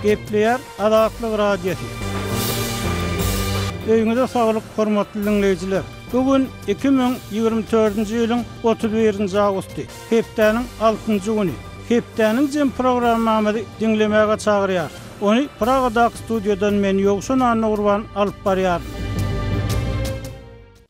Gepleyer Adatlyk radiosu. Öýüňizde saglyk, hormatly dinleýijiler. Bugün 2024-nji ýylyň 31-nji awgusty. Hepdeniň 6-njy güni. Hepdeniň jem programmamy dinlemäge çagyrýar. Onu Pragadaky studiýadan men Ýogşan Annurwan alyp barýar.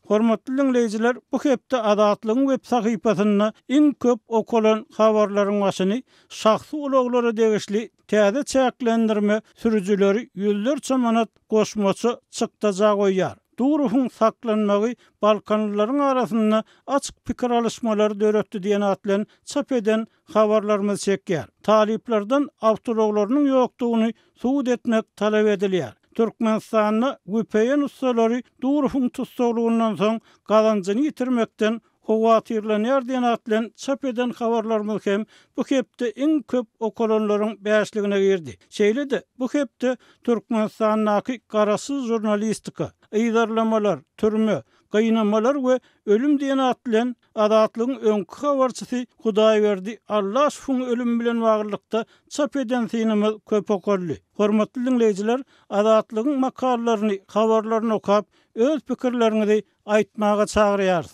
Hormatly dinleýijiler, bu hepde Adatlygyň web sahypasyna iň köp okulan habarlaryň başyny şahsy ulaglara degişli täze çäklendirme sürüjüleri ýüllerçe manat goşmaçy çykdaja goýýar. Durufun saklanmagy Balkanlylaryň arasynda açyk pikir alışmalary döretdi diýen atlan çap eden habarlarymyz çekýär. Taliplerden awtologlarynyň ýokdugyny suwd etmek talap edilýär. Türkmenistanyň güpeýen ustalary Durufun tutsaglygynyň soň gazanjyny ýitirmekden howatyrlanýar diýen atlan çap eden habarlarymyz hem bu hepde iň köp okulanlaryň bäşligine girdi. Şeýle-de bu hepde Türkmenistanyň garasyz jurnalistika, ýydarlamalar, türme, gynamalar we ölüm diýen atlan Adatlygyň öňkü habarçysy Hudaýberdi Allaşyň ölüm bilen baglykda çap eden synymyz köp okurly. Hormatly dinleýijiler, Adatlygyň makalalaryny, habarlaryny okap, öz pikirlerinizi aýtmaga çagyrýar.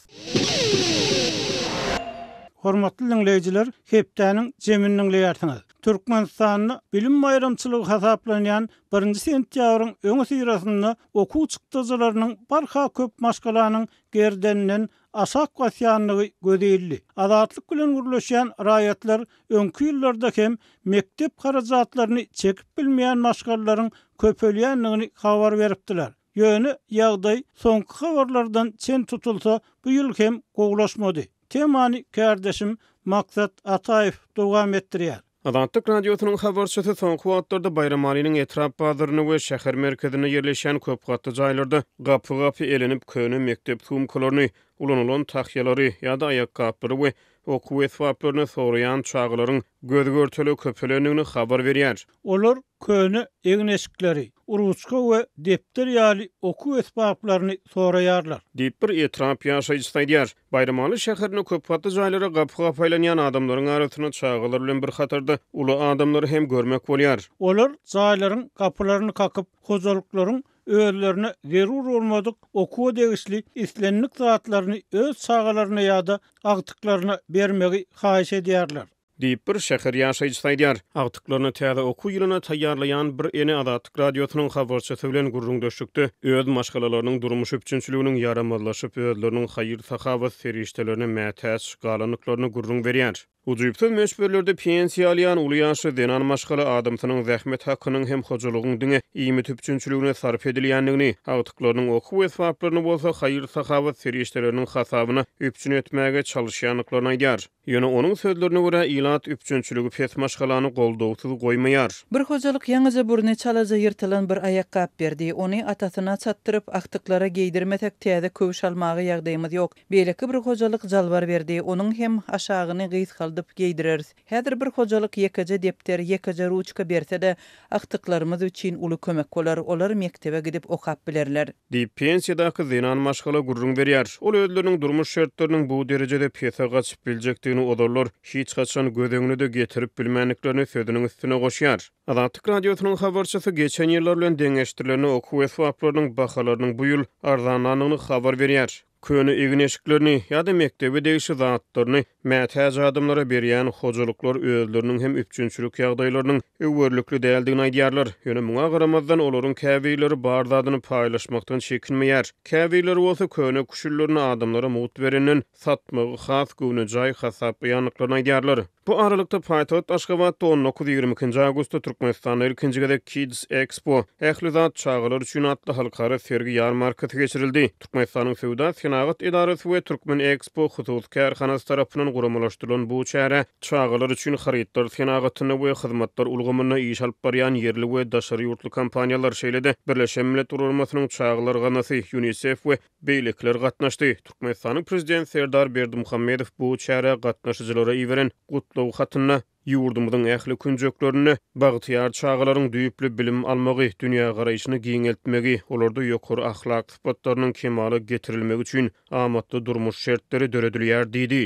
Hormatly dinleýijiler, hepdeniň jemini dinleýärsiňiz. Türkmenistanyň bilim bayramçylygy hasaplanýan 1-nji sentýabryň öňe syrasynda okuw çykdyjylarynyň barha köp maşgalanyň gerdeninden asak wasyanlygy gözelli. Adatlyk bilen gurulýan raýatlar öňkü ýyllarda hem mektep harajatlaryny çekip bilmeýän maşgallaryň köpelýänligini habar beripdiler. Ýöne ýagdaý soňky habarlardan çen tutulsa bu ýyl hem gowlaşmady. Temany kardeşim Maksat Ataýew dowam etdirýär. Adatlyk radiosynyň habarçysy soňky wagtlarda Bayram alynyň etrap bazaryny we şäher merkezine ýerleşen köp gatly jaýlarda gapy-gapy elenip köne mektep tumkalaryny, ulanylan tahyýalary ýa-da aýakgaplary we okuw esbaplaryny soraýan çağlaryň gözgörteli köpelenigini habar berýär. Olar köne egneşikleri, uruçka we depter ýaly okuw esbaplaryny soraýarlar. Diýip bir etrap ýaşaýjy saýdýar. Bayramly şäherine köp gatly jaýlara gapy-gapy aýlanýan adamlaryň arasyna çağlar bilen bir hatarda uly adamlary hem görmek bolýar. Olar jaýlaryň gapylaryny kakyp, hojalyklaryň öýlerine zerur bolmadyk okuw degişli islenlik zatlaryny öz çağalaryna ýa-da agtyklaryna bermegi haýyş edýärler. Diýip bir şäher ýaşaýjy saýdýar. Agtyklaryny täze okuw ýylyna taýýarlaýan bir ene Adatlyk radiosynyň habarçysy bilen gurrundaşykdy. Öz maşgalalarynyň durmuş üçinçiliginiň yaramazlaşyp özleriniň haýyr-sahawat serişdelerini mätäç galanyklaryny gurrun berýär. Ujuýpsuz meşberlerde pensiýa alýan uly ýaşy denan maşgala adamsynyň zähmet hakkynyň hem hojalygyň diňe iými tüpçünçiligine sarf edilýändigini, agtyklarynyň okuw esbaplaryny bolsa haýyr-sahawat serişdeleriniň hasabyna üpçün etmäge çalışýanlyklaryny aýdýar. Ýöne onuň sözlerine görä ilat üpçünçiligi pes maşgalany goldowsuz goýmaýar. Bir hojalyk ýaňyja burny çalaja ýyrtylan bir aýakgap berdi. Ony atasyna çatdyryp agtyklara geýdirmetek täze köwüş almagy ýagdaýymyz ýok. Beýleki bir hojalyk jalbar berdi. Onuň hem aşagyny gysgaldyp geýdireriz. Häzir bir hojalyk ýekaje depter, ýekaje ruçka berse-de agtyklarymyz üçin uly kömek bolar. Olar mektebe gidip okap bilerler. Diýip pensiýadaky zenan maşgala gurrun berýär. Ol özleriniň durmuş şertleriniň bu derejede pese gaçyp biljekdigini odorlar hiç gaçan gödeňine de getirip bilmänliklerini sözüniň üstüne goşýar. Adatlyk radiosynyň habarçysy geçen ýyllar bilen deňeşdirilen okuw esbaplarynyň bahalarynyň bu ýyl arzanlanyny habar berýär. Köne egneşiklerini ýa-da mektebe degişli zatlaryny mätäç adamlara berýän hojalyklar özleriniň hem üpçünçilik ýagdaýlarynyň öwürlükli däldigini aýdýarlar. Ýöne muňa garamazdan olaryň käbileri bar zadyny paýlaşmakdan çekinmeýär. Käbileri bolsa köne kuşullaryny adamlara mut berenden satmagy has güni jaý hasap ýanyklaryny aýdýarlar. Bu aralykda paýtagat Aşgabatda 19-22 awgustda Türkmenistanyň ilkinji gedek Kids Expo ähli zat çağlar üçin atly halkara sergi ýarmarkasy geçirildi. Türkmenistanyň Sowda Senagat Edarasy we Türkmen Expo husus karhanasy tarapyndan guramalaşdyrylan bu çäre çağlar üçin harytlar senagatyny we hyzmatlar ulgamyna iş alyp barýan yerli we daşary ýurtly kompaniýalar şeýlede Birleşen Milletler Uramasynyň çağlar ganasy UNICEF we beýlekler gatnaşdy. Türkmenistanyň prezident Serdar Berdimuhammedow bu çäre gatnaşyjylara iweren gutlaw hatyna ýurdumyzyň ähli künjeklerini bagtyar çağalaryň düýüpli bilim almagy, dünýä garaýyşyny giňeltmegi, olarda ýokary ahlak sypatlarynyň kemaly getirilmegi üçin amatly durmuş şertleri döredilýär diýdi.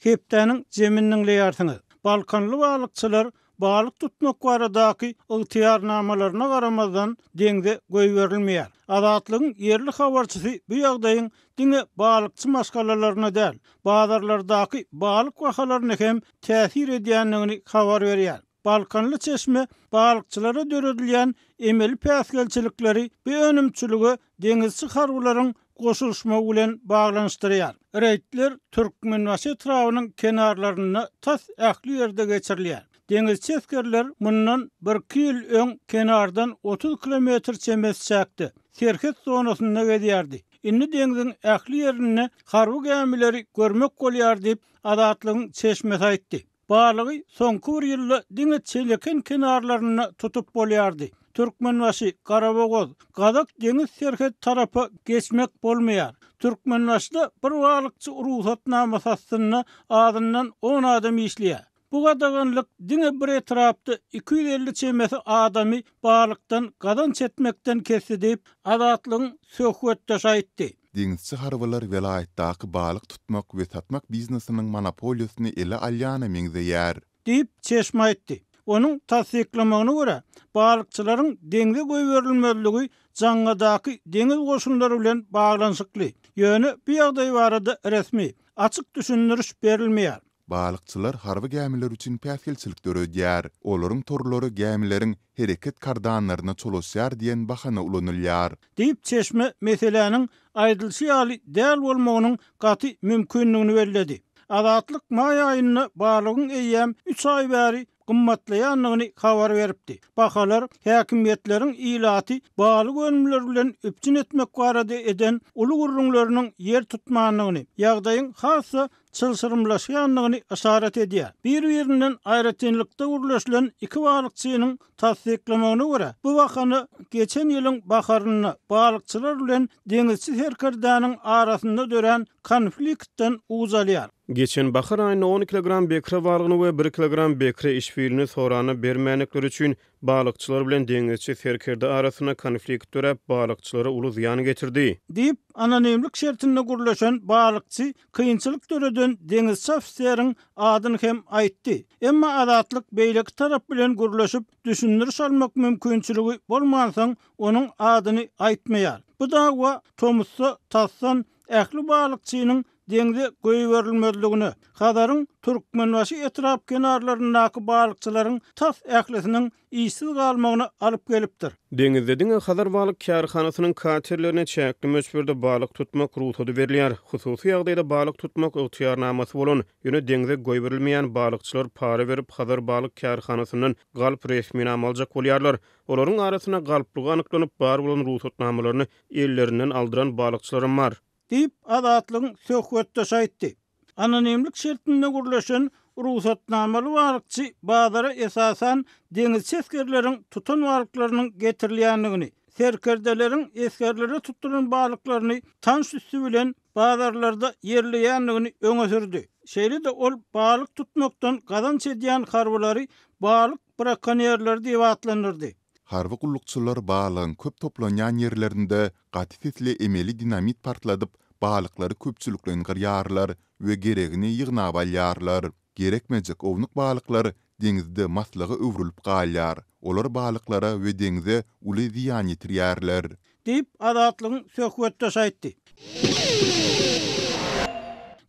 Hepdeniň jeminiň leýärsiňiz. Balkanly balykçylar balyk tutmak baradaky ygtyarnamalaryna garamazdan deňze goýberilmeýär. Azatlygyň yerli habarçysy bu ýagdaýyň diňe balykçy maskalalarına däl, bazarlardaky balyk wahalaryna hem täsir edýändigini habar berýär. Balkanly çeşme balykçylara döredilýän emeli päsgelçilikleri bir önümçülüge deňizçi harwlaryň goşulşma bilen baglanşdyrýar. Reýtler Türkmenbaşy etrawynyň kenarlaryna tas ähli ýerde geçirilýär. Deňizçi eskerler mundan 1-2 ýyl öň kenardan 30 kilometr çemesi çäkdi. Serket zonasynda gedýärdi. Inni deňiziň ähli ýerini harwy gämileri görmek bolýar diýip Azatlygyň çeşmesi aýtdy. Balygy soňky bir ýylda diňe çeleken kenarlaryna tutup bolýardy. Türkmenbaşy, Garabogoz, Gadak deňiz serhet tarapy geçmek bolmaýar. Türkmenbaşyda bir balykçy ruhsatnamasy astyna adyndan 10 adam işleýär. Bu gadaganlyk diňe bir etrapda 250 çemesi adamy balykdan gadan çetmekden kesdi diýip Azatlygyň söhbetde aýtdy. Deňizçi harwalar welaýetdaky balyk tutmak we satmak biznesiniň monopoliýasyny ele alýana meňzeýär diýip çeşme aýtdy. Onun tasdiklamagyna görä, balykçylaryň deňze goýberilmezligi jaňadaky deňiz goşunlary bilen baglanşykly. Ýöne bu ýagdaý barada resmi, açyk düşündiriş berilmeýär. Balykçylar harwy gämiler üçin päsgelçilik döredýär. Olaryň torlary gämileriň hereket kardanlaryna çolaşýar diýen bahana ulanylýar. Diýip çeşme meseleniň aýdylşy ýaly däl bolmagynyň gaty mümkinligini bellädi. Azatlyk maý aýyna balygyň eýýäm 3 ay bäri gymmatlaýanlygyny habar beripdi. Bahalar häkimiýetleriň ilaty balyk önümleri bilen öpçün etmek barada eden uly gurrunlarynyň yer tutmanlygyny, ýagdaýyň hassa çylşyrymlaşýanlygyny işaret edýär. Bir-birinden aýratynlykda gurulýan iki balykçynyň tasdiklamagyna görä, bu wakany geçen ýylyň baharyna balykçylar bilen deňizçi herkerdanyň arasynda dören konfliktden uzalýar. Geçen bahar aýyna 10 kilogram bekre bargyny we 1 kilogram bekre işbirini sorany bermänekleri üçin balykçylar bilen deňizçi serkerde arasyna konflikt dörep balykçylara uly ziýan getirdi. Diýip anonimlik şertinde gurulýan balykçy kynçylyk döreden deňizçi ofiseriň adyny hem aýtdy. Emma Azatlyk beýleki tarap bilen gurulýaşyp düşündiriş almak mümkinçiligi bolmansaň onuň adyny aýtmaýar. Bu dawa Tomussa tassan ähli balykçynyň deňze goýberilmezligini, hadaryň Türkmenbaşy etrap kenarlaryndaky balykçylaryň tas ählisiniň işsiz galmagyny alyp gelipdir. Deňizde diňe hadar balyk kärhanasynyň katerlerine çäkli möçberde balyk tutmak ruhsatı berilýär. Hususy ýagdaýda balyk tutmak ygtyarnamasy bolan, ýöne deňze goýberilmeýän balykçylar para berip hadar balyk kärhanasynyň galp resmini amaljak bolýarlar. Olaryň arasyna galplygy anyklanyp bar bolan ruhsatnamalaryny ellerinden aldyran balykçylar bar. Diýip Azatlygyň söhbetde aýtdy. Anonimlik şertinde gurulýan ruhsatnamaly balykçy bazara esasan deňizçi eskerleriň tutan balyklarynyň getirilýändigini, serkerdeleriň eskerlere tutulan balyklaryny tanş üstü bilen bazarlarda yerleýändigini öňe sürdi. Şeýle-de ol balyk tutmakdan gadan çedýän harwlary balyk brakonyerleri diýip atlanyrdy. Harwy gullukçylar balygyň köp toplanýan ýerlerinde gaty emeli dinamit partladyp balyklary köpçülikden gyrýarlar we geregini ýygnap alýarlar. Gerekmejek ownyk balyklar deňizde maslagy öwrülüp galýar. Olar balyklara we deňize uly ziýan ýetirýärler. Diýip Azatlygyň söhbetde aýtdy.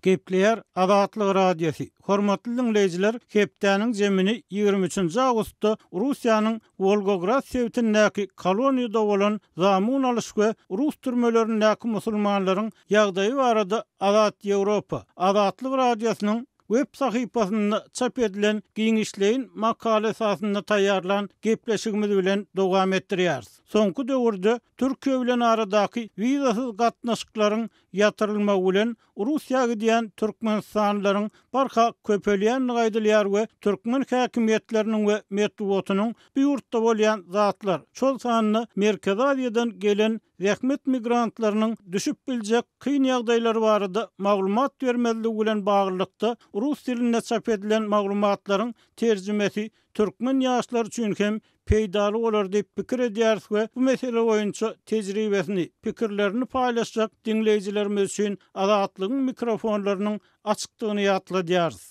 Gepler Azatlyk radiosu. Hormatly dinleyijiler, hepdeniň jemini 23 awgustda Russiýanyň Volgograd sewtindäki koloniýada bolan zamun alyş we rus türmelerindäki musulmanlaryň ýagdaýy barada Azat Ýewropa Azatlyk radiosynyň web sahypasynda çap edilen giňişleýin makale esasynda taýýarlan gepleşigimiz bilen dowam etdirýäris. Soňky döwürde Türkiýe bilen aradaky wizasyz gatnaşyklaryň ýatyrylmagy bilen Russiýaga gidýän türkmenstanlylaryň barha köpelýän gaýdylýar we türkmen häkimiýetleriniň we metbuatynyň bu ýurtda bolýan zatlar şol sanyny Merkez Aziýadan gelen rehmet migrantlarynyň düşüp biljek kyn ýagdaýlary barada maglumat bermezligi bilen baglykda rus dilinde çap edilen maglumatlaryň terjimesi türkmen ýaşlar üçin hem peýdaly bolar diýip pikir edýäris we bu mesele boýunça tejribesini, pikirlerini paýlaşjak dinleyijilerimiz üçin Azatlygyň mikrofonlarynyň açykdygyny ýatladýarys.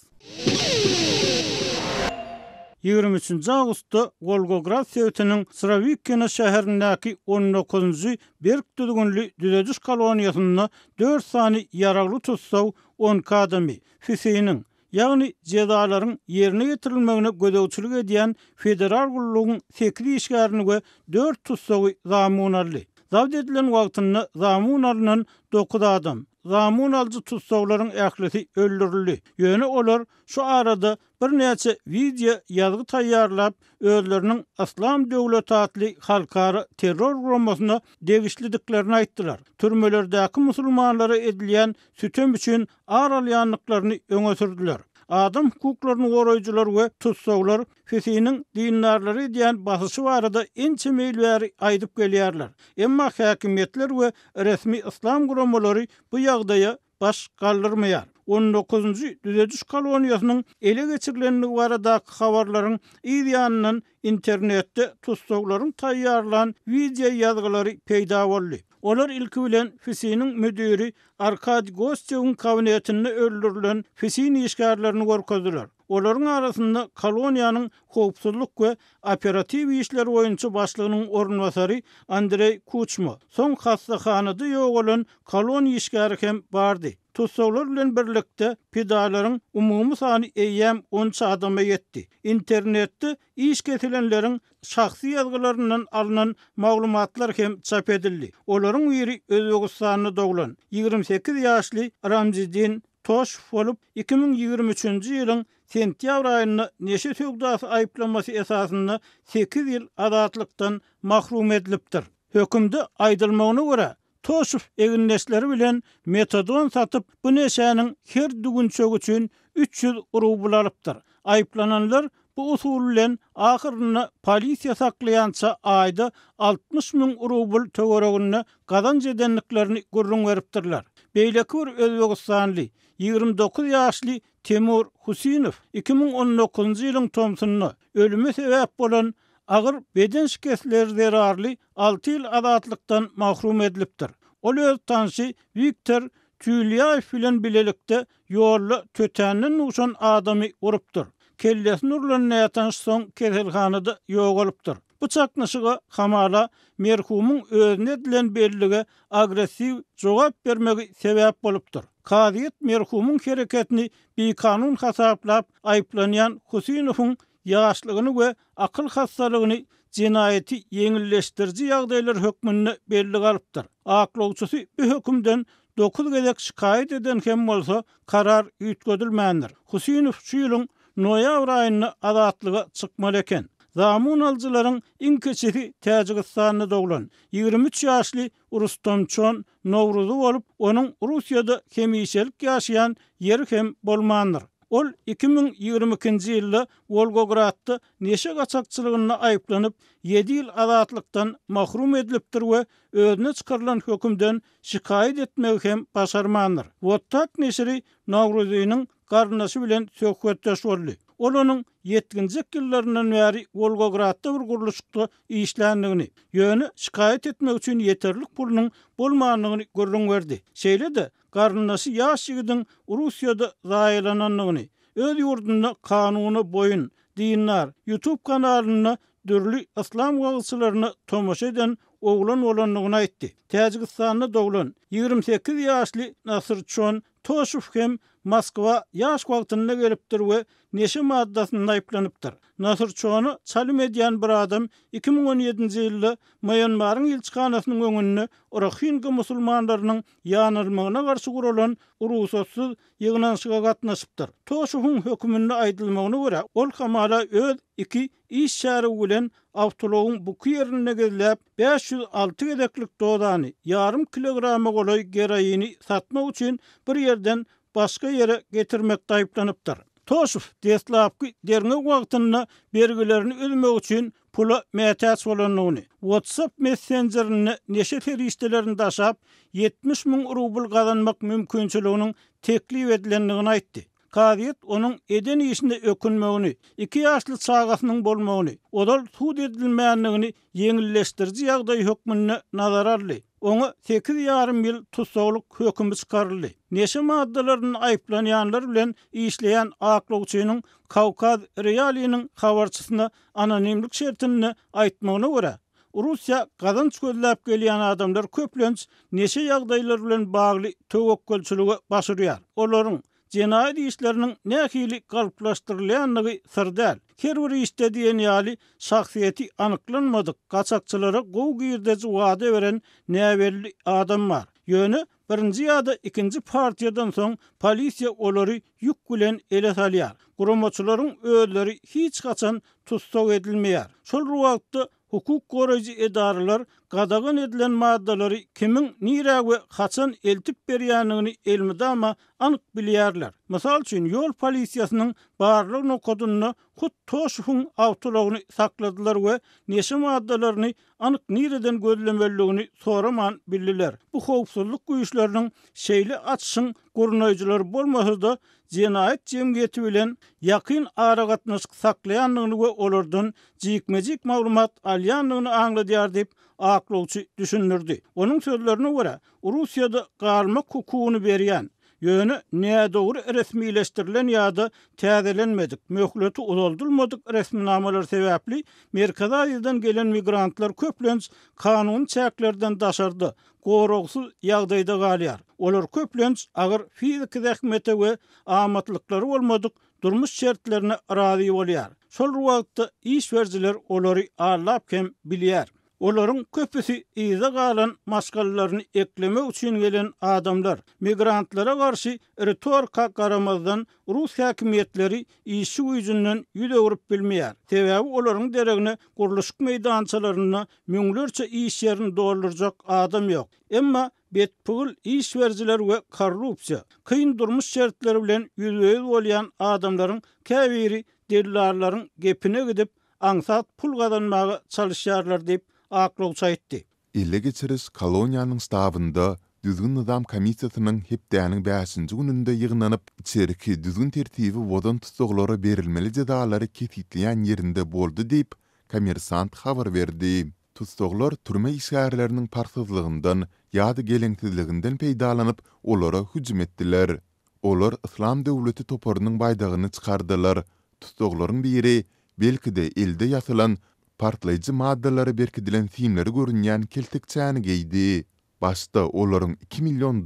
23 Ağustosda Volgograd Sowetiniň Sravikina şäherindäki 19-njy Berk düzgünli düzediş koloniýasynda 4 sany ýaragly tutsaw 10 adamy Füseyniň ýagny jezalaryň ýerine getirilmegine gödäwçilik edýän federal gullugyň 8 işgärini we 4 tutsawy zamun aldy. Zawd edilen wagtynda zamun alynan 9 adam zamun alıcı tutsawlaryň ählisi öldürildi. Ýöne olar şu arada bir näçe video ýazgy taýýarlap özleriniň Islam döwleti atly halkara terror guramasyna degişlidiklerini aýtdylar. Türmelerdäki musulmanlara edilýän sütüm üçin aralyanlyklaryny öňe sürdiler. Adam hukuklaryny goraýjylar we tutsawlar Füseyniň dindarlary diýen basyşy barada ençe meýilbäri aýdyp gelýärler. Emma häkimetler we resmi islam guramalary bu ýagdaýa baş galdyrmaýar. 19-njy düzediş koloniýasynyň ele geçirilenligi baradaky habarlaryň ýanyndan internetde tutsawlaryň taýýarlan video ýazgylary peýda boldy. Olar ilki bilen Füseyniň müdiri Arkady Gostyowyň kabinetinde öldürilen Füseyn işgärlerini gorkadylar. Olaryň arasynda koloniýanyň howpsuzlyk we operativ işler boýunça başlygynyň ornwasary Andrey Kuchma, soň hastahanada ýok bolan koloniýa işgäri hem bardy. Tutsawlar bilen birlikde pedalaryň umumy sany eýem 10 adama ýetdi. İnternetde iş kesilenleriň şahsy ýazgylaryndan alynan maglumatlar hem çap edildi. Olaryň biri Özbegistanda doglan 28 ýaşly Ramzidin Toş bolup 2023-nji ýylyň sentýabr aýynda neşe sögdasy aýplamasy esasynda 8 ýyl azatlykdan mahrum edilipdir. Hökümde aýdylmagyna görä Toşuf eginleşleri bilen metodon satyp bu neşäniň her dügünçök üçin 300 rubl alypdyr. Aýplananlar bu usul bilen ahyrynda polisiýa saklaýança aýda 60 000 rubl töweregine gazanç edenliklerini gurrun beripdirler. Beýleki bir Özbegistanly 29 ýaşly Temur Husynow 2019-njy ýylyň Tomsyny ölüme sebäp bolan agyr beden şikestleri zerarly 6 ýyl azatlykdan mahrum edilipdir. Ol öz tanşy Viktor Tülyaew bilen bilelikde ýolly tötänden uşan adamy urupdyr. Kellesini urulan nätan soň keselhanada ýok bolupdyr. Bu çaknaşyga hamala merhumyň özüne edilen bellige agressiw jogap bermegi sebäp bolupdyr. Kadyet merhumyň hereketini bekanun hasaplap aýplanýan Husynowyň ýaşlygyny we akyl hastalygyny jinayeti ýeňilleşdiriji ýagdaýlar hökmünde belli galypdyr. Aklawçysy bu hökümden 9 gezek şikaýet eden hem bolsa karar ýetgedilmändir. Husynow şu ýylyň noýabr aýynda azatlyga çykmaly eken. Zamun alyjylaryň iň keçisi Täjikistanda doglan 23 ýaşly Rustomçon Nowruzy bolup, onuň Russiýada hemişelik ýaşaýan ýeri hem bolmandyr. Ol 2022-nji ýylda Volgogradda neşe gaçakçylygyna aýplanyp 7 ýyl azatlykdan mahrum edilipdir we özüne çykarylan hökümden şikaýet etmegi hem başarmandyr. Wottak neşri Nowruzynyň garnaşy bilen söhbetdeş boldy. Ol onuň 70-nji ýyllaryndan bäri Volgogradda bir guruluşda işländigini, ýöne şikaýet etmek üçin ýeterlik pulunyň bolmanlygyny görüň berdi. Şeýle-de garnaşy ýaş ýigidiň Russiýada zaýlananlygyny, öz ýurdunda kanuny boyun, dinler, YouTube kanalyna dürli islam gaýçylaryny tomaşa eden oglan bolanlygyny aýtdy. Täjikistanda doglan 28 ýaşly Nasyrçon Toşuf hem Moskwa ýaş wagtynda gelipdir we neşe maddasyna aýplanypdyr. Nasyrçony çalym edýän bir adam 2017-nji ýylda Myanmaryň ilçikanasynyň öňünde Rohingya musulmanlarynyň ýanylmagyna garşy guralan urusatsyz ýygnanşyga gatnaşypdyr. Toşuwyň höküminde aýdylmagyna görä, ol hamala öz 2 iş şäheri bilen awtologyň bu ýerine gelip 506 gedeklik dodany, yarım kilograma golaý geroini satmak üçin bir ýerden başga ýere getirmekde aýplanypdyr. Toşuf deslapky derňe wagtynda bergilerini ödemek üçin pula mätäç bolanlygyny, WhatsApp messengerini neşe feriştelerini daşap 70 000 rubl gazanmak mümkinçiliginiň teklip edilenligini aýtdy. Kadyet onuň eden işinde ökünmegini, 2 ýaşly çagasynyň bolmagyny, odal suud edilmänligini ýeňilleşdiriji ýagdaý hökmüne nazar aldy. Ona 8,5 ýyl tutsagluk hökümü çykaryldy. Neşe maddalaryny aýplanýanlar bilen işleýän aklawçynyň Kawkaz Realiýanyň habarçysyna anonimlik şertini aýtmagyna görä, Russiýa gazanç gözläp gelýän adamlar köplenç neşe ýagdaýlar bilen bagly töwekkülçiligi başarýar. Olaryň jenaýat işleriniň nähili galplaşdyrylýanlygy sır däl. Her bir işte diýen ýaly şahsiýeti anyklanmadyk gaçakçylara gowy girdeci wada beren näberli adam bar. Ýöne birinji ýa-da ikinji partiýadan soň polisiýa olary ýük bilen ele salýar. Guramaçylaryň özleri hiç gaçan tutsak edilmeýär. Şol wagtda hukuk goraýjy edaralar gadagan edilen maddalary kimin nirä we haçan eltip berýänligini elmidama anyk bilýärler. Mysal üçin ýol polisiýasynyň barlyk nokoduny hut toşuň awtologyny sakladylar we neşe maddalaryny anyk nireden gözlemeligini soraman bildiler. Bu howpsuzlyk güýçleriniň şeýle açyşyň gurnaýjylary bolmasa-da jenaýat jemgyýeti bilen ýakyn aragatnaşyk saklaýanlygyny we olardan jikmejik maglumat alýanlygyny aňladýar diýip aklawçy düşünürdi. Onun sözlerine göre Russiýada galmak hukugyny berýän, ýöne nädogry resmileşdirilen ýa-da täzelenmedik, möhleti uzaldylmadyk resminamalar sebäpli Merkez Aziýadan gelen migrantlar köplenç kanun çäklerden daşardy, gorogsuz ýagdaýda galýar. Olar köplenç agyr fizik zähmete we amatlykları bolmadyk durmuş şertlerine razy bolýar. Şol wagtda iş berjiler olary allap hem bilýär. Olaryň köpüsi iza galan maşgallaryny eklemek üçin gelen adamlar. Migrantlara garşy retorika garamazdan Rus häkimetleri işi güýjünden ýüdegirip bilmeýär. Sebäbi olaryň deregine guruluşyk meýdançalaryna müňlerçe iş ýerini doldurjak adam ýok. Emma betpul iş berjiler we korrupsiýa, kyn durmuş şertleri bilen ýüzüýüz bolýan adamlaryň käbiri dellarlaryň gepine gidip aňsat pul gazanmagy çalışýarlar diýip aklawçy aýtdy. Elle geçiriş koloniýanyň stabynda düzgün nizam komissiýasynyň hepdäniň 5-nji gününde ýygnanyp içeriki düzgün tertibi wodan tutuklara berilmeli jadalary kesitleýän ýerinde boldy diýip Kommersant habar berdi. Tutuklar türme işgärleriniň parsyzlygyndan ýa-da geleňsizliginden peýdalanyp olara hüjüm etdiler. Olar İslam döwleti toparynyň baýdagyny çykardylar. Tutuklaryň biri belki-de elde ýasylan partlayıcı maddelere berkidilen filmleri görünýän keltekçäni geydi. Başta olaryň $2 milyon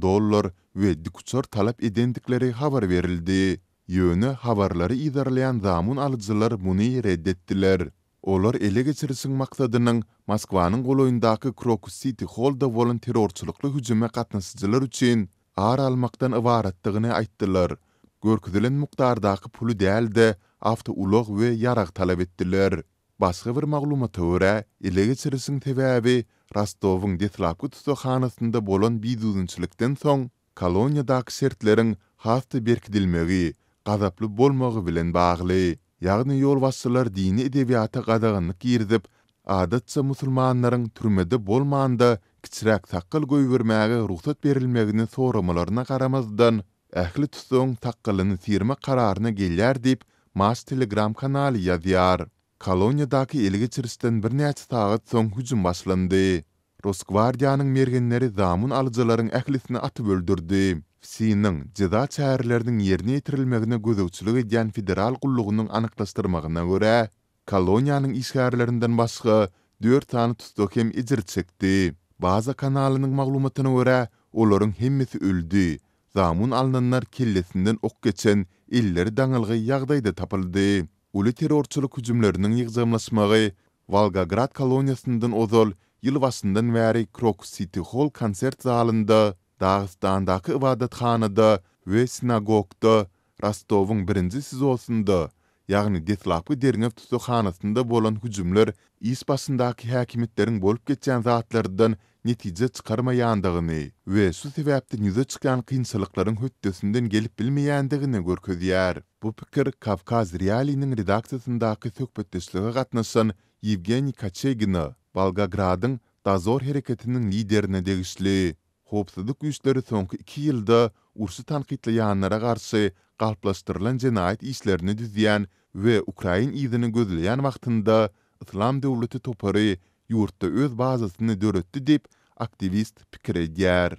we dikuçor talap edendikleri habar verildi. Ýöne habarlary idarlayan zamun alyjylar muny reddetdiler. Olar ele geçirişiň maksadynyň Moskwanyň goloýundaky Crocus City Hall'da bolan terrorçylykly hüjüme gatnaşyjylar üçin ar almakdan ibaratdygyny aýtdylar. Görküdilen mukdardaky puly däl-de awtoulog we ýarag talap etdiler. Başga bir maglumata görä, ele geçirişiň sebäbi Rostowyň Detlapky tutaqhanasynda bolan biýdüzünçilikden soň koloniýadaky şertleriň hafta berkidilmegi, gazaply bolmagy bilen bagly. Ýagny ýol başçylar dini edebiýata gadaganlyk girdip, adatça musulmanlaryň türmede bolmanda kiçiräk taqqal goýbermäge ruhsat berilmegini soramalaryna garamazdan ähli tutsaň taqqalyny sirme kararyna gelýär diýip Mas Telegram kanaly ýazýar. Koloniýadaky ele geçirişden bir näçe sagat soň hüjüm başlandy. Rosgvardiýanyň mergenleri zamun alyjylaryň ählisini atyp öldürdi. Siniň jeda çäherleriniň ýerine ýetirilmegine gözegçilik edýän federal gullugynyň anyklaşdyrmagyna görä, koloniýanyň işgärlerinden başga 4 tany tutuk hem ejir çekdi. Baza kanalynyň maglumatyna görä, olaryň hemmesi öldü. Zamun alnanlar kellesinden ok geçen illeri daňylygy ýagdaýda tapyldy. Uly terrorçylyk hüjümleriniň ýygzamlaşmagy Volgograd koloniýasyndan ozal ýyl başyndan bäri Crocus City Hall konsert zalynda, Dağıstandaky ibadathanada we sinagogda, Rostowyň 1-nji sizosunda, ýagny Detlapky derňew tutaqhanasynda bolan hüjümler is başyndaky häkimetleriň bolup geçen zatlardan netije çykarmaýandygyny we şu sebäpden ýüze çykan kynçylyklaryň hötdesinden gelip bilmeýändigini görkezýär. Bu pikir Kavkaz Realiýanyň redaksiýasyndaky söhbetdeşlige gatnaşan Yevgeniy Kachegina, Volgogradyň Dazor hereketiniň liderine degişli. Howpsuzlyk güýçleri soňky 2 ýylda ursy tanqidleýänlere garşy galplaşdyrylan jenaýat işlerini düzýän we Ukraina ýygyny gözleýän wagtynda İslam döwleti topary ýurtda öz bazasyny döretdi diýip aktivist pikir edýär.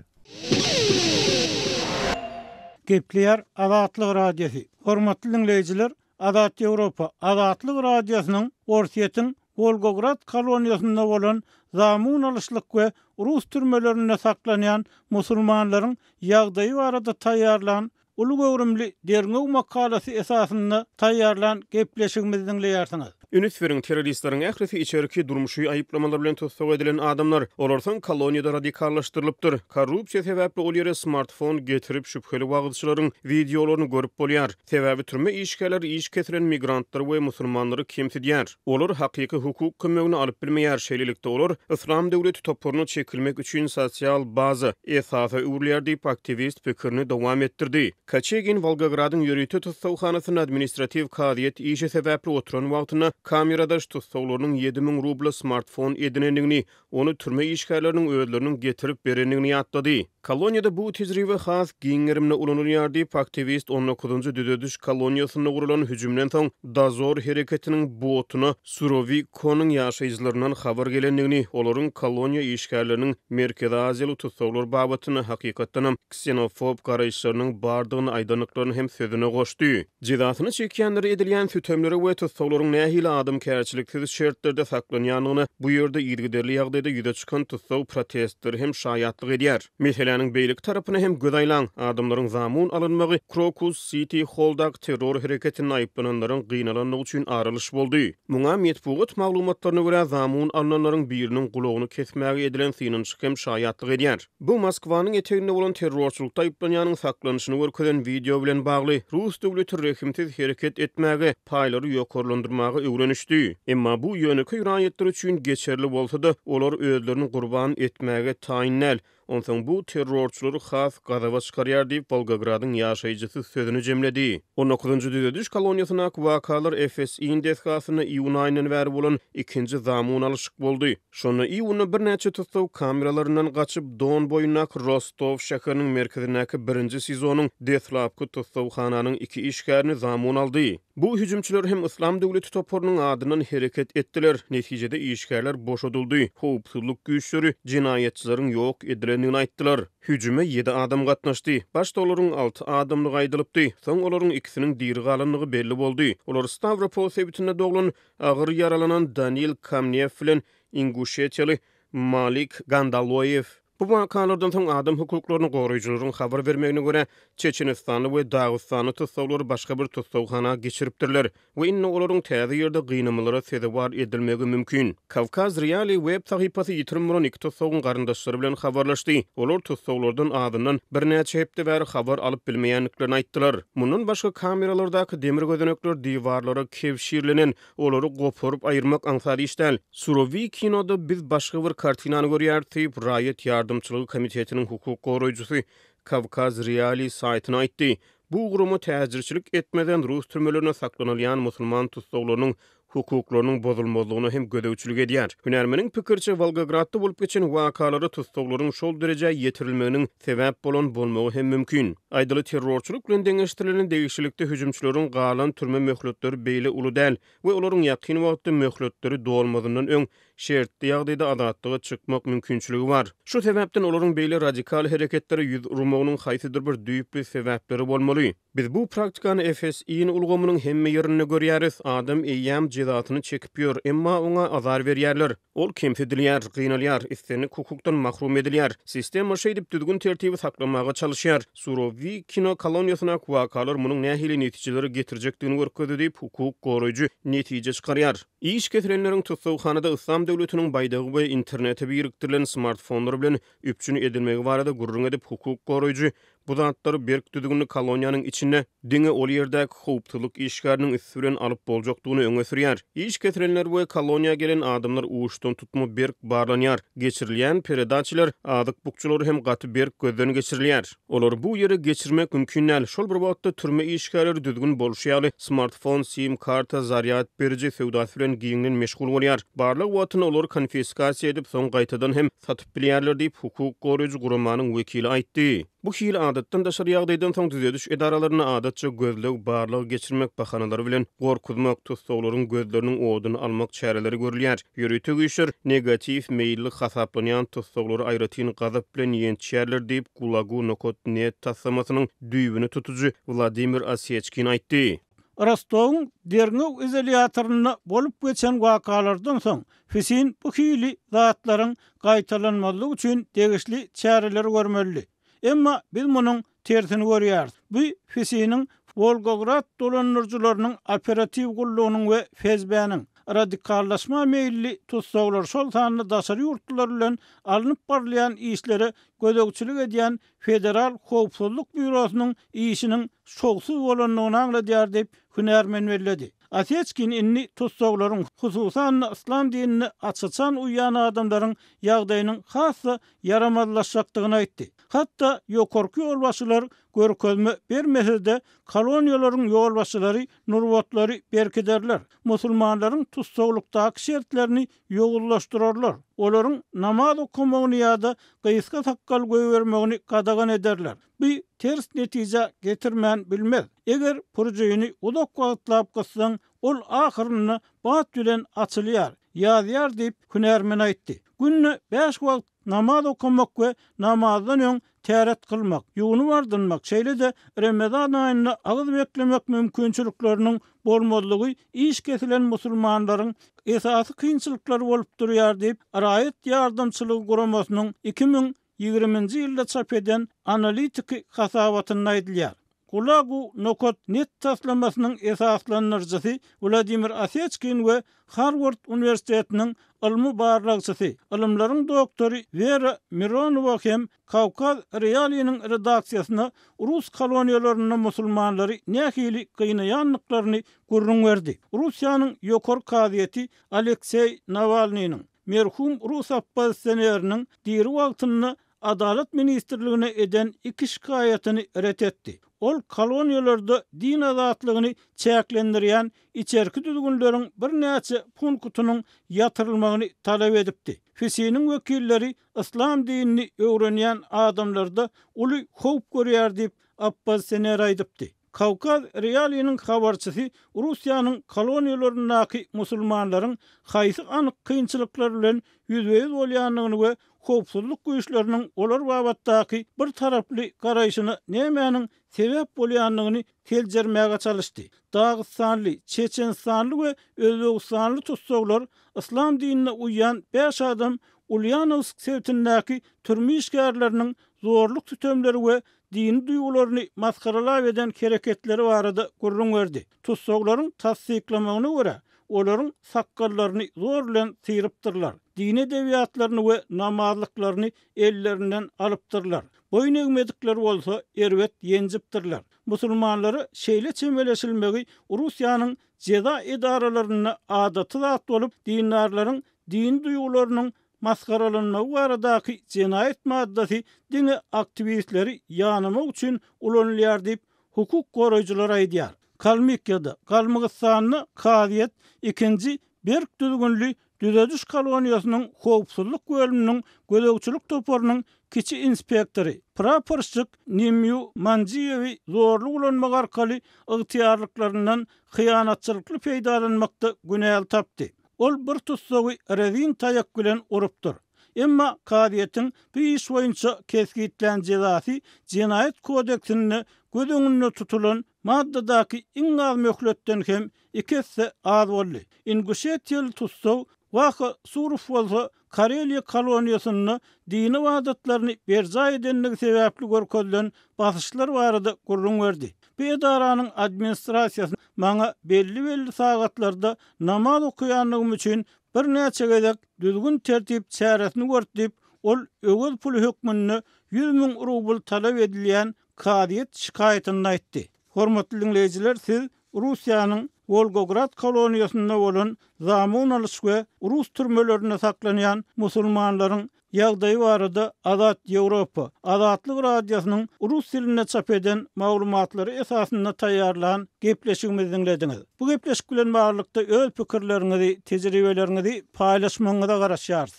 Gepleýär Azatlyk radiosu. Hormatly dinleýijiler, Azat Ýewropa Azatlyk radiosynyň Orsiýetiň Volgograd koloniýasynda bolan zamun alışlyk we Rus türmelerinde saklanýan musulmanlaryň ýagdaýy barada taýýarlan uly göwrümli derňew makalasy esasynda taýýarlan gepleşigimizi dinleýärsiňiz. Ünitferiň terroristlaryň ährisi içeriki durmuşy aýyplamalar bilen tutsak edilen adamlar olardan koloniýada radikallaşdyrylypdyr. Korrupsiýa sebäpli ol ýere smartfon getirip şüpheli wagtçylaryň videolaryny görüp bolýar. Sebäbi türme işgärler iş getiren migrantlar we musulmanlary kemsidýär. Olar hakyky hukuk kömegini alyp bilmeýär. Şeýlelikde olar İslam döwleti toporuny çekilmek üçin sosial baza esasy urlýar diýip aktivist pikirini dowam etdirdi. Kaçegin Volgogradyň ýörüýte tutsawhanasynyň administrativ kadiýet işe sebäpli oturan wagtyna kameradaş tutsawlarynyň 7000 rubla smartfon edinendigini, onu türme işgärleriniň özleriniň getirip berendigini ýatdady. Koloniýada bu tejribe has giňerimne ulanylýar diýip aktivist 19-njy düdediş koloniýasyna gurulan hüjümden soň Dazor hereketiniň botuna Surovikonyň ýaşaýjylaryndan habar gelendigini, olaryň koloniýa işgärleriniň Merkezi Aziýaly tutsawlar babatyny hakykatdan ksenofob garaýşlarynyň bardygyny aýdanyklaryny hem sözüne goşdy. Jidatyny çekýänleri edilýän sütemleri we tutsawlaryň nähili adam kärçiliksiz şertlerde saklanýanyny, bu ýerde ýergiderli ýagdaýda ýüze çykan tutsaw protestler hem şaýatlyk edýär. Meselenin beylik tarapyna hem gödaýlan adamlaryň zamun alynmagy Crocus City Hall'da terror hereketine aýyplananlaryň gynalanyny üçin aralyş boldy. Muňa metbuat maglumatlaryna görä zamun alynanlaryň biriniň gulagyny kesmäge edilen synynçyk hem şaýatlyk edýär. Bu Moskwanyň eteginde bolan terrorçylykda aýyplanýanyň saklanyşyny görkezen video bilen bagly Rus döwleti rehimsiz hereket etmäge, paýlary ýokarlandyrmagy öwrenişdi. Emma bu ýöneki ýuraýetler üçin geçerli bolsa-da olar özlerini gurban etmäge taýinlal. Ondan bu terrorçulary has gadawa çykarýar diýip Volgogradyň ýaşaýjysy sözüni jemledi. 19-njy düdediş koloniýasyna wakalar FSI indeskasyny iýun aýynyň bäri bolan ikinji zamun alyşyk boldy. Şonu iýuny bir näçe tutsaw kameralaryndan gaçyp Don boýuna Rostov şäheriniň merkezindäki birinji sezonyň Deslapky tutsawhananyň iki işgärini zamun aldy. Bu hüjümçiler hem İslam döwleti toporunyň adyndan hereket etdiler. Netijede işgärler boşadyldy. Howpsuzlyk güýçleri jinaýetçilerin ýok edilendigini aýtdylar. Hüjüme 7 adam gatnaşdy. Başda olaryň 6 adamlyk aýdylypdy. Soň olaryň ikisiniň diri galanlygy belli boldy. Olar Stavropol sebitinde doglan agyr yaralanan Daniel Kamnev bilen Ingushetiýaly Malik Gandaloyev. Bu wakalardan soň adam hukuklaryny goraýjylaryň habar bermegine görä Çeçenistany we Dagystany tutsawlary başga bir tutsawhana geçiripdirler we inne olaryň täze ýerde gynamalara sebäp edilmegi mümkin. Kavkaz Reali web sahypasy ýitirilmeýän iki tutsawyň garyndaşlary bilen habarlaşdy. Olar tutsawlardan adyndan bir näçe hepde bäri habar alyp bilmeýänliklerini aýtdylar. Mundan başga kameralardaky demir gözenekler diwarlara kevşirlenen, olary goparyp aýyrmak aňsady işdäl. Surovikinoda biz başga bir kartinany görýär diýip Raýat Ýardymçylygy komitetiniň hukuk goraýjysy Kavkaz Reali saýtyna aýtdy. Bu gurumy täzirçilik etmeden Rus türmelerine saklanylýan musulman tutsawlarynyň hukuklarynyň bozulmalygyny hem gödäwçilik edýär. Hünärmeniň pikirçe Volgogradda bolup geçen wakalary tutsawlaryň şol derejä ýetirilmeginiň sebäp bolan bolmagy hem mümkin. Aýdyly terrorçylyk bilen deňeşdirilen degişlikde hüjümçileriň galan türme möhletleri beýle uly däl we olaryň ýakyn wagtda möhletleri dolmadyndan öň şertli ýagdaýda adatlyga çykmak mümkinçiligi bar. Şu sebäpden olaryň beýle radikal hereketleri ýüz urmagynyň haýsydyr bir düýpli sebäpleri bolmaly. Biz bu praktikany FSI-niň ulgamynyň hemme ýerinde görýäris. Adam eýýäm jezatyny çekip ýör, emma oňa azar berýärler. Ol kemsedilýär, gynalýar, istenik hukukdan mahrum edilýär. Sistem şeýdip düzgün tertibi saklamaga çalışýar. Surovikino koloniýasyna wakalar munyň nähili netijeleri getirjekdigini görkezdi diýip hukuk goraýjy netije çykarýar. İş getirenleriň tutsawhanada İslam döwletiniň baýdagy we internete birikdirilen smartfonlar bilen üpçüni edilmegi barada gurrun edip hukuk goraýjy bu zatları berk düzgünli koloniýanyň içinde diňe ol ýerdäki howpsuzlyk işgäriniň üstüren alyp boljakdygyny öňe sürýär. İş getirenler we koloniýa gelen adamlar uçdan tutma berk barlanýar. Geçirilýän peredaçylar adyk bukçulary hem gaty berk gözden geçirilýär. Olar bu ýere geçirmek mümkin. Şol bir wagtda türme işgärleri düzgün bolşýaly smartfon, sim karta, zaryat berici sewdasy bilen giňden meşgul bolýar. Barlyk wagtyny olar konfiskasiýa edip soň gaýtadan hem satyp bilýärler diýip hukuk goraýjy gurumanyň wekili aýtdy. Bu hil adatdan daşary ýagdaýdan soň düzediş edaralarına adatça gözleg barlygy geçirmek bahanalary bilen gorkuzmak tutsaglaryň gözleriniň oduny almak çäreleri görülýär. Ýürütük işler negativ meýilli hasaplanýan tutsaglary aýratyn gazap bilen ýençýärler diýip Gulagu Nokot.net tassamasynyň düýbüni tutujy Vladimir Asechkin aýtdy. Rostov'un Dernew izolyatoruna bolup geçen wakalardan soň FİSİN bu hili zatlaryň gaýtalanmalygy üçin degişli çäreler görmeli. Emma biz munyň tersini görýäris. Bu FİSİNiň Volgograd dolanyrjylarynyň operativ gullugynyň we FSB'niň radikallaşma meýilli tutsaglar şol sanly daşary ýurtlar bilen alınıp barlayan işleri gödökçülük edýän Federal Howpsuzlyk Bürosynyň işiniň şoksuz bolanlygyny aňladýar diýip hünärmen berledi. Asechkin inni tutsaglaryň hususan İslam dinini açyçan uýan adamlaryň ýagdaýynyň hasy yaramazlaşjakdygyny aýtdy. Hatda ýokarky ýolbaşçylar görkezme bermesede koloniýalaryň ýolbaşçylary nurwatlary berkiderler. Musulmanlaryň tutsaglykdaky şertlerini ýogullaşdyrarlar. Olaryň namaz okumagyny ýa-da gyýyska takkal goýbermegini gadagan ederler. Bu ters netije getirmän bilmez. Eger projeyini udak wagtlap gyssaň, ol ahyryny bat bilen açylýar, ýazýar diýip hünärmen aýtdy. Günne 5 wagt namaz okumak we namazdan öň täret kılmak, ýuwuny bardyrmak, şeýle-de Ramazan aýyna agyz beklemek mümkinçilikleriniň bolmalygy iş kesilen musulmanlaryň esasy kynçylyklary bolup durýar diýip Raýat ýardamçylygy guramasynyň 2020-nji ýylda çap eden analitiki hasabatyny aýdylýar. Gulagu Nokot.net taslamasynyň esaslanyrjysy Vladimir Asechkin we Harvard Universitetiniň ilmi barlagçysy, ilimlaryň doktory Vera Mironova hem Kavkaz Realiýanyň redaksiýasyna Rus koloniýalaryny musulmanlary nähili gynaýanlyklaryny gurrun berdi. Russiýanyň ýokary kaziýeti Aleksey Navalnyň merhum Rus oppozisioneriniň diri wagtyny Adalet Ministrligine eden iki şikayetyny ret etdi. Ol koloniýalarda din azatlygyny çäklendirýän içerki düzgünleriň bir näçe punkutynyň ýatyrylmagyny talap edipdi. FİSİNiň wekilleri İslam dinini öwrenýän adamlarda uly howp görýär diýip oppozisioner aýdypdy. Kavkaz Realiýanyň habarçysy Russiýanyň koloniýalarynaky musulmanlaryň haýsy anyk kynçylyklar bilen ýüzbeýiz bolýanlygyny we howpsuzlyk güýçleriniň olar babatdaky bir taraply garaýşyny nämäniň sebäp bolýanlygyny teljermäge çalışdy. Dağıstanly, Çeçenstanly we Özbegistanly tutsaglar İslam dinine uýan 5 adam Ulyanovsk sewtindäki türmi işgärleriniň zorluk tütemleri we dini duýgularyny maskaralap eden hereketleri barada gurrun berdi. Tutsaglaryň tasdiklamagyna görä, olaryň sakkallaryny zor bilen syrypdyrlar. Dini edebiýatlaryny we namazlyklaryny ellerinden alypdyrlar. Boyun egmedikleri bolsa erwet ýenjipdirler. Musulmanlary şeýle çemeleşilmegi Russiýanyň jeda edaralaryna adaty zat bolup, dinarlaryň din duýgularynyň maskaralanmagy baradaky jenaýet maddasy dini aktivistleri ýanymak üçin ulanylýar diýip hukuk goraýjylar aýdýar. Kalmykyada, Kalmygystanly kaziýet 2-nji Berk düzgünli Düzediş koloniýasynyň howpsuzlyk bölüminiň gödökçülük toparynyň kiçi inspektory praporçyk Nemyu Manjiyewi zorluk ulanmak arkaly ygtyýarlyklaryndan hyýanatçylykly peýdalanmakda günäl tapdy. Ol bir tutsagy rezin taýak bilen urupdyr. Emma kaziýetiň bu iş boýunça kesgitlen jezasy Jenaýet kodeksinde göz öňünde tutulan maddadaky iň az möhletden hem 2 hisse az boldy. Inguşetiýaly tutsag Waha Suruf bolsa Kareliýa koloniýasyny dini wadatlaryny berja edenligi sebäpli görkezlen basyşlar barada gurrun berdi. Bu edaranyň administrasiýasy maňa belli sagatlarda namaz okuýanlygym üçin bir näçe gezek düzgün tertip çäresini görtüp, ol öwel pul hökmünde 100.000 rubl talap edilýän kaziýet şikaýatyny aýtdy. Hormatly dinleýijiler, siz Russiýanyň Volgograd koloniýasynda bolan zamunalyş we Rus türmelerinde saklanýan musulmanlaryň ýagdaýy barada Azat Ýewropa, Azatlyk radiosynyň Rus diline çap eden maglumatlary esasynda taýýarlanan gepleşigimizi dinlediňiz. Bu gepleşik bilen baglanykda öz pikirleriňizi, tejribeleriňizi paýlaşmaňyza garaşýarys.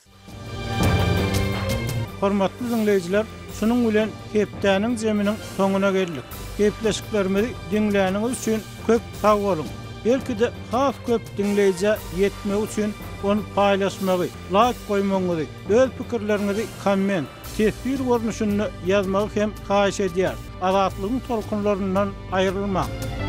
Hormatly dinleýijiler, Şunun bilen hepdäniň jeminiň soňuna geldik. Gepleşiklerimizi dinläniňiz üçin köp sag bolun. Belki de has köp dinleýije ýetmek üçin onu paýlaşmagy, like goýmaňyzy, öz pikirleriňizi komment, tesbir görnüşünde ýazmagy hem haýyş edýär. Azatlygyň tolkunlaryndan aýrylmaň.